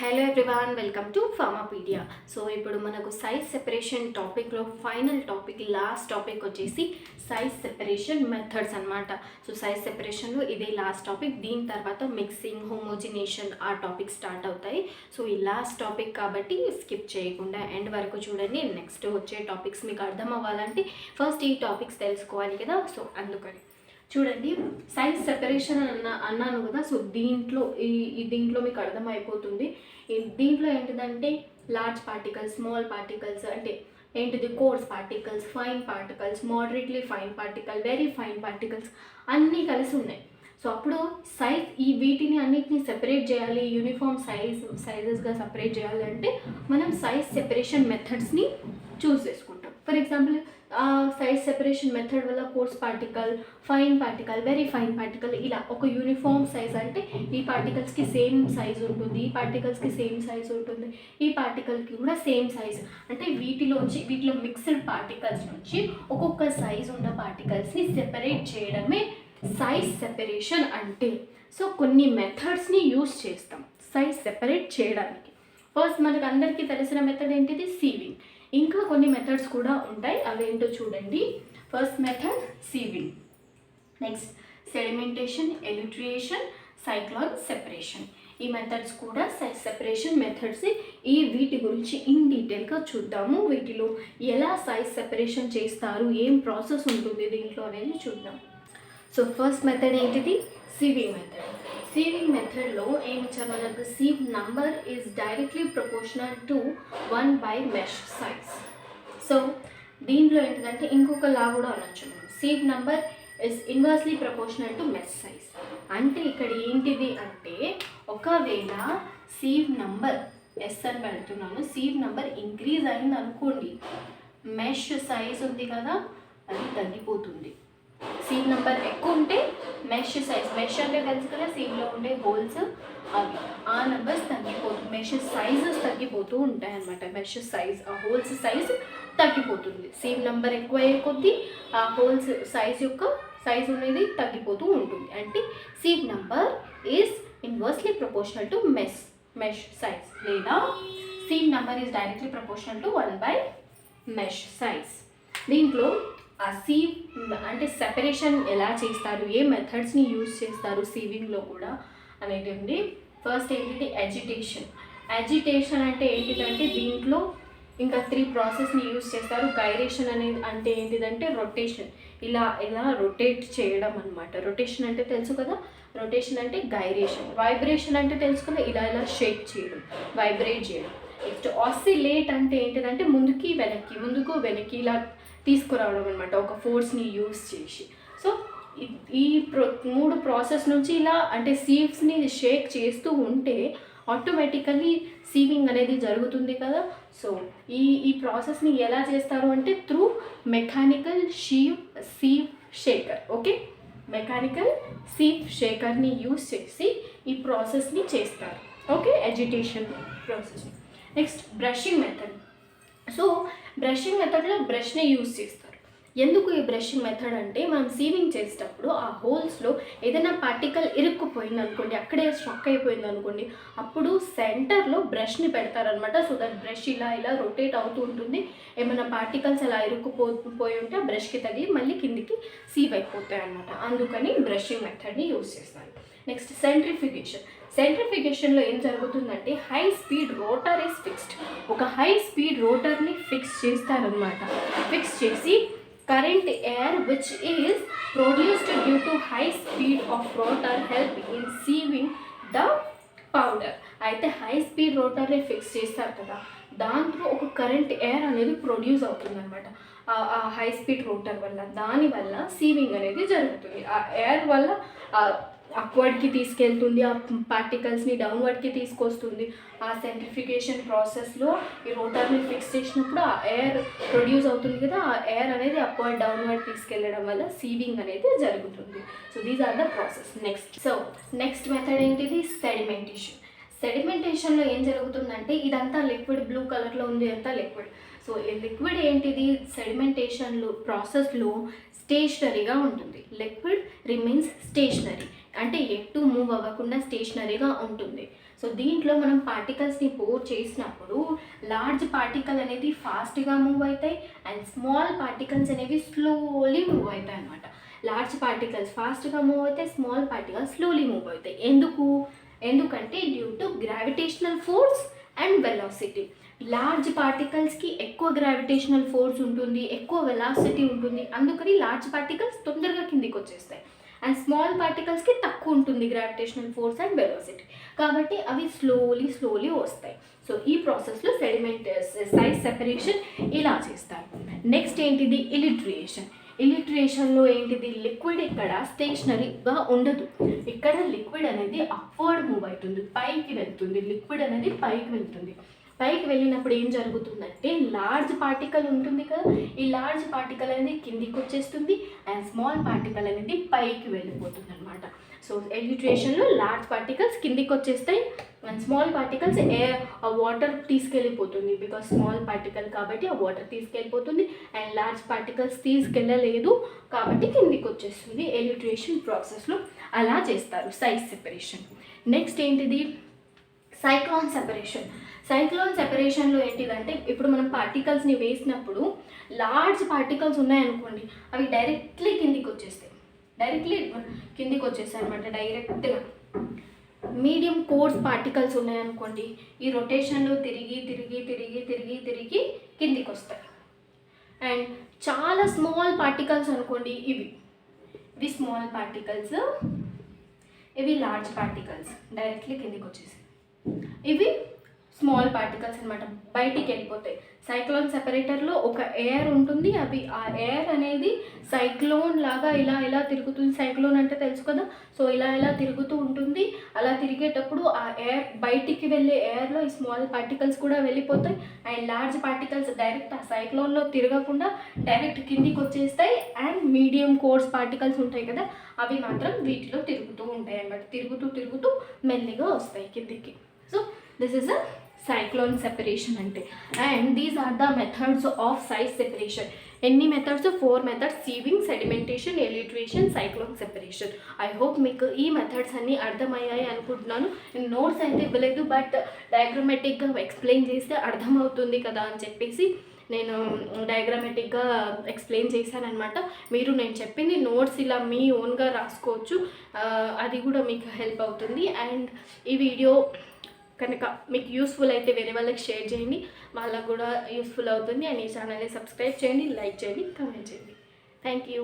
Hello everyone, welcome to Pharmapedia. So ఇప్పుడు మనకు size separation టాపిక్లో ఫైనల్ టాపిక్, లాస్ట్ టాపిక్ వచ్చేసి సైజ్ సెపరేషన్ మెథడ్స్ అనమాట. సో సైజ్ సెపరేషన్లో ఇదే లాస్ట్ టాపిక్. దీని తర్వాత మిక్సింగ్, హోమోజినేషన్ ఆ టాపిక్ స్టార్ట్ అవుతాయి. సో ఈ లాస్ట్ టాపిక్ కాబట్టి స్కిప్ చేయకుండా ఎండ్ వరకు చూడండి. నెక్స్ట్ వచ్చే టాపిక్స్ మీకు అర్థం అవ్వాలంటే ఫస్ట్ ఈ టాపిక్స్ తెలుసుకోవాలి కదా. సో అందుకని చూడండి, సైజ్ సెపరేషన్ అన్నాను కదా. సో దీంట్లో మీకు అర్థమైపోతుంది. దీంట్లో ఏంటిదంటే లార్జ్ పార్టికల్స్, స్మాల్ పార్టికల్స్ అంటే ఏంటిది, course particles, fine particles, moderately fine particle, very fine particles అన్నీ కలిసి ఉన్నాయి. సో అప్పుడు వీటిని అన్నిటిని సెపరేట్ చేయాలి, యూనిఫామ్ సైజెస్గా సెపరేట్ చేయాలి అంటే మనం సైజ్ సెపరేషన్ మెథడ్స్ని చూస్ చేసుకుంటాం. For example size separation method వల్ల coarse particle, fine particle, very fine particle ఇలా ఒక యూనిఫామ్ సైజ్ అంటే ఈ పార్టికల్స్కి సేమ్ సైజ్ ఉంటుంది, ఈ పార్టికల్స్కి సేమ్ సైజ్ ఉంటుంది, ఈ పార్టికల్కి కూడా సేమ్ సైజ్. అంటే వీటిలో మిక్స్డ్ పార్టికల్స్ నుంచి ఒక్కొక్క సైజ్ ఉన్న పార్టికల్స్ని సెపరేట్ చేయడమే సైజ్ సెపరేషన్ అంటే. సో కొన్ని మెథడ్స్ని యూస్ చేస్తాం సైజ్ సెపరేట్ చేయడానికి. ఫస్ట్ మనకు అందరికీ తెలిసిన మెథడ్ ఏంటిది, సీవింగ్. ఇంకా కొన్ని మెథడ్స్ కూడా ఉంటాయి, అవేంటో చూడండి. First method sieving, next sedimentation, elutriation, cyclone separation. ఈ మెథడ్స్ కూడా సైజ్ సెపరేషన్ మెథడ్స్. వీటి గురించి ఇన్ డీటెయిల్గా చూద్దాము. వీటిలో ఎలా సైజ్ సెపరేషన్ చేస్తారు, ఏం ప్రాసెస్ ఉంటుంది దీంట్లో అనేది చూద్దాం. సో ఫస్ట్ మెథడ్ ఏంటిది, సీవింగ్ మెథడ్. సీవింగ్ మెథడ్లో ఏమి ఇచ్చారు మనకు, sieve number is directly proportional to 1 mesh size. So దీంట్లో ఏంటిదంటే ఇంకొక లా కూడా అనొచ్చు మనం, sieve number is inversely proportional to mesh size. అంటే ఇక్కడ ఏంటిది అంటే, ఒకవేళ సీవ్ నంబర్ ఎస్ అని పెడుతున్నాను, సీవ్ నంబర్ ఇంక్రీజ్ అయింది అనుకోండి, మెష్ సైజ్ ఉంది కదా అది తగ్గిపోతుంది. సీవ్ నెంబర్ ఎక్కువ ఉంటే మెష్ సైజ్, మెష్ అంటే తెలుసు కదా, సీవ్లో ఉండే హోల్స్ అవి, ఆ నెంబర్స్ తగ్గిపోతుంది, మెష్ సైజెస్ తగ్గిపోతూ ఉంటాయి అన్నమాట. మెష్ సైజ్, ఆ హోల్స్ సైజ్ తగ్గిపోతుంది. సీవ్ నెంబర్ ఎక్కువ అయ్యే కొద్దీ ఆ హోల్స్ సైజ్ అనేది తగ్గిపోతూ ఉంటుంది. అంటే sieve number is inversely proportional to mesh size, లేదా sieve number is directly proportional to 1 mesh size. దీంట్లో ఆ సీవ్ అంటే సెపరేషన్ ఎలా చేస్తారు, ఏ మెథడ్స్ని యూజ్ చేస్తారు సీవింగ్లో కూడా అనేది ఉంది. ఫస్ట్ ఏంటిది, యాజిటేషన్ అంటే ఏంటిదంటే దీంట్లో ఇంకా 3 ప్రాసెస్ని యూజ్ చేస్తారు. గైరేషన్ అనేది అంటే ఏంటిదంటే రొటేషన్, ఇలా రొటేట్ చేయడం అనమాట. రొటేషన్ అంటే తెలుసు కదా, రొటేషన్ అంటే గైరేషన్. వైబ్రేషన్ అంటే తెలుసు కదా, ఇలా షేక్ చేయడం, వైబ్రేట్ చేయడం. నెక్స్ట్ ఆసిలేట్ అంటే ఏంటిదంటే ముందుకు వెనక్కి ఇలా తీసుకురావడం అనమాట, ఒక ఫోర్స్ని యూస్ చేసి. సో ఈ 3 ప్రాసెస్ నుంచి ఇలా అంటే సీవ్స్ని షేక్ చేస్తూ ఉంటే ఆటోమేటికల్లీ సీవింగ్ అనేది జరుగుతుంది కదా. సో ఈ ప్రాసెస్ని ఎలా చేస్తారు అంటే through mechanical sieve shaker. Okay, mechanical sieve షేకర్ని యూస్ చేసి ఈ ప్రాసెస్ని చేస్తారు. Okay, agitation process. Next brushing method. So brushing మెథడ్లో బ్రష్ని యూజ్ చేస్తారు. ఎందుకు ఈ బ్రషింగ్ మెథడ్ అంటే, మనం సీవింగ్ చేసేటప్పుడు ఆ హోల్స్లో ఏదైనా పార్టికల్ ఇరుక్కుపోయింది అనుకోండి, అక్కడే స్ట్రక్ అయిపోయింది అనుకోండి, అప్పుడు సెంటర్లో బ్రష్ని పెడతారనమాట. సో దట్ బ్రష్ ఇలా రొటేట్ అవుతూ ఉంటుంది. ఏమైనా పార్టికల్స్ అలా ఇరుక్కుపోయి ఉంటే ఆ బ్రష్కి తగిలి మళ్ళీ కిందికి సీవ్ అయిపోతాయి అనమాట. అందుకని బ్రషింగ్ మెథడ్ని యూజ్ చేస్తారు. నెక్స్ట్ సెంట్రిఫికేషన్లో ఏం జరుగుతుందంటే, high speed rotor is fixed. ఒక హై స్పీడ్ రోటర్ని ఫిక్స్ చేస్తారనమాట. ఫిక్స్ చేసి current air which is produced due to high speed of rotor help in sewing the powder. అయితే హై స్పీడ్ రోటర్ని ఫిక్స్ చేస్తారు కదా, దాంట్లో ఒక కరెంట్ ఎయిర్ అనేది ప్రొడ్యూస్ అవుతుంది అనమాట. ఆ హై స్పీడ్ రోటర్ వల్ల, దానివల్ల సీవింగ్ అనేది జరుగుతుంది. ఆ ఎయిర్ వల్ల అప్వర్డ్కి తీసుకెళ్తుంది, ఆ పార్టికల్స్ని డౌన్వర్డ్కి తీసుకొస్తుంది. ఆ సెంట్రిఫికేషన్ ప్రాసెస్లో ఈ రోటర్ని ఫిక్స్ చేసినప్పుడు ఆ ఎయిర్ ప్రొడ్యూస్ అవుతుంది కదా, ఆ ఎయిర్ అనేది అప్వర్డ్ డౌన్వర్డ్ తీసుకెళ్ళడం వల్ల సీవింగ్ అనేది జరుగుతుంది. So these are the process. Next method ఏంటిది, సెడిమెంటేషన్లో ఏం జరుగుతుందంటే, ఇదంతా లిక్విడ్, బ్లూ కలర్లో ఉంది అంతా లిక్విడ్. సో ఈ లిక్విడ్ ఏంటిది, సెడిమెంటేషన్లో ప్రాసెస్లో స్టేషనరీగా ఉంటుంది. లిక్విడ్ రిమైన్స్ స్టేషనరీ అంటే ఎటు మూవ్ అవ్వకుండా స్టేషనరీగా ఉంటుంది. సో దీంట్లో మనం పార్టికల్స్ని పోర్ చేసినప్పుడు లార్జ్ పార్టికల్ అనేది ఫాస్ట్గా మూవ్ అవుతాయి అండ్ స్మాల్ పార్టికల్స్ అనేవి స్లోలీ మూవ్ అవుతాయి అన్నమాట. లార్జ్ పార్టికల్స్ ఫాస్ట్గా మూవ్ అవుతాయి, స్మాల్ పార్టికల్స్ స్లోలీ మూవ్ అవుతాయి. ఎందుకంటే due to gravitational force and velocity. Large పార్టికల్స్కి ఎక్కువ గ్రావిటేషనల్ ఫోర్స్ ఉంటుంది, ఎక్కువ వెలాసిటీ ఉంటుంది, అందుకని లార్జ్ పార్టికల్స్ తొందరగా కిందికి వచ్చేస్తాయి. అండ్ స్మాల్ పార్టికల్స్కి తక్కువ ఉంటుంది గ్రావిటేషనల్ ఫోర్స్ అండ్ వెలాసిటీ, కాబట్టి అవి స్లోలీ వస్తాయి. సో ఈ ప్రాసెస్లో సైజ్ సెపరేషన్ ఇలా చేస్తారు. నెక్స్ట్ ఏంటిది ఇలిట్రియేషన్. ఇలిట్రియేషన్లో ఏంటిది, లిక్విడ్ ఇక్కడ స్టేషనరీగా ఉండదు. ఇక్కడ లిక్విడ్ అనేది అప్వర్డ్ మూవ్ అవుతుంది, పైకి వెళ్తుంది. లిక్విడ్ అనేది పైకి వెళ్తుంది. పైకి వెళ్ళినప్పుడు ఏం జరుగుతుందంటే లార్జ్ పార్టికల్ ఉంటుంది కదా, ఈ లార్జ్ పార్టికల్ అనేది కిందికి వచ్చేస్తుంది అండ్ స్మాల్ పార్టికల్ అనేది పైకి వెళ్ళిపోతుంది అనమాట. సో ఎలిట్రేషన్లో లార్జ్ పార్టికల్స్ కిందికి వచ్చేస్తాయి అండ్ స్మాల్ పార్టికల్స్ వాటర్ తీసుకెళ్ళిపోతుంది. బికాస్ స్మాల్ పార్టికల్ కాబట్టి ఆ వాటర్ తీసుకెళ్ళిపోతుంది అండ్ లార్జ్ పార్టికల్స్ తీసుకెళ్ళలేదు కాబట్టి కిందికి వచ్చేస్తుంది. ఎలిట్రేషన్ ప్రాసెస్లో అలా చేస్తారు సైజ్ సెపరేషన్. నెక్స్ట్ ఏంటిది, సైక్లోన్ సెపరేషన్. సైక్లోన్ సెపరేషన్లో ఏంటిదంటే ఇప్పుడు మనం పార్టికల్స్ని వేసినప్పుడు లార్జ్ పార్టికల్స్ ఉన్నాయనుకోండి, అవి డైరెక్ట్లీ కిందికి వచ్చేస్తాయి అనమాట. డైరెక్ట్గా మీడియం కోర్స్ పార్టికల్స్ ఉన్నాయనుకోండి, ఈ రొటేషన్లో తిరిగి కిందికి వస్తాయి. అండ్ చాలా స్మాల్ పార్టికల్స్ అనుకోండి, ఇవి స్మాల్ పార్టికల్స్, ఇవి లార్జ్ పార్టికల్స్ డైరెక్ట్లీ కిందికి వచ్చేసాయి. ఇవి స్మాల్ పార్టికల్స్ అనమాట, బయటికి వెళ్ళిపోతాయి. సైక్లోన్ సెపరేటర్లో ఒక ఎయిర్ ఉంటుంది, ఆ ఎయిర్ అనేది సైక్లోన్ లాగా ఇలా తిరుగుతుంది. సైక్లోన్ అంటే తెలుసు కదా, సో ఇలా తిరుగుతూ ఉంటుంది. అలా తిరిగేటప్పుడు ఆ ఎయిర్ బయటికి వెళ్ళే ఎయిర్లో ఈ స్మాల్ పార్టికల్స్ కూడా వెళ్ళిపోతాయి అండ్ లార్జ్ పార్టికల్స్ డైరెక్ట్ ఆ సైక్లోన్లో తిరగకుండా డైరెక్ట్ కిందికి వచ్చేస్తాయి. అండ్ మీడియం కోర్స్ పార్టికల్స్ ఉంటాయి కదా, అవి మాత్రం వీటిలో తిరుగుతూ ఉంటాయి అన్నమాట. తిరుగుతూ మెల్లిగా వస్తాయి కిందికి. So this is a cyclone separation ante. And these are the methods of size separation. ఎన్ని methods, 4 methods: sieving, sedimentation, elutriation, cyclone separation. I hope మీకు ఈ మెథడ్స్ అన్నీ అర్థమయ్యాయి అనుకుంటున్నాను. నేను నోట్స్ అయితే ఇవ్వలేదు, బట్ డయాగ్రమాటిక్గా ఎక్స్ప్లెయిన్ చేస్తే అర్థమవుతుంది కదా అని చెప్పేసి నేను డయాగ్రమాటిక్గా ఎక్స్ప్లెయిన్ చేశానమాట. మీరు నేను చెప్పింది నోట్స్ ఇలా మీ ఓన్గా రాసుకోవచ్చు, అది కూడా మీకు హెల్ప్ అవుతుంది. అండ్ ఈ వీడియో కనుక మీకు యూస్ఫుల్ అయితే వేరే వాళ్ళకి షేర్ చేయండి, వాళ్ళకు కూడా యూస్ఫుల్ అవుతుంది. అండ్ ఈ ఛానల్ని సబ్స్క్రైబ్ చేయండి, లైక్ చేయండి, కామెంట్ చేయండి. Thank you.